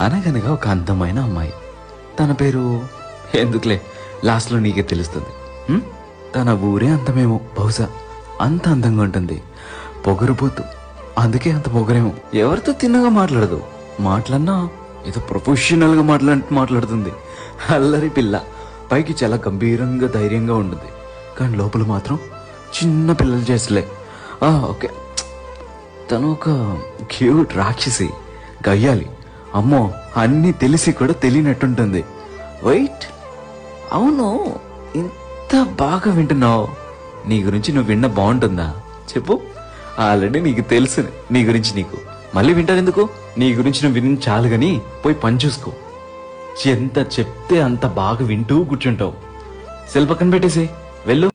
అనగనగా ఒక అందమైన అమ్మాయి. తన పేరు ఎందుకులే, లాస్ట్లో నీకే తెలుస్తుంది. తన ఊరే అంతమేమో, బహుశా అంత అందంగా ఉంటుంది. పొగరుపోతూ, అందుకే అంత పొగరేమో. ఎవరితో తిన్నగా మాట్లాడదు, మాట్లాడినా ఏదో ప్రొఫెషనల్గా మాట్లాడుతుంది. అల్లరి పిల్ల. పైకి చాలా గంభీరంగా ధైర్యంగా ఉంటుంది, కానీ లోపల మాత్రం చిన్న పిల్లలు చేసలే. ఓకే, తను ఒక క్యూట్ రాక్షసి, గయ్యాలి. అమ్మో, అన్నీ తెలిసి కూడా తెలియనట్టుంటుంది. వెయిట్, అవును, ఇంత బాగా వింటున్నావు, నీ గురించి నువ్వు విన్న బాగుంటుందా చెప్పు? ఆల్రెడీ నీకు తెలుసు నీ గురించి, నీకు మళ్ళీ వింటారెందుకు? నీ గురించి నువ్వు విని చాలు గాని పోయి పని చూసుకో. ఎంత చెప్తే అంత బాగా వింటూ కూర్చుంటావు. సెల్ పక్కన పెట్టేసి వెళ్ళు.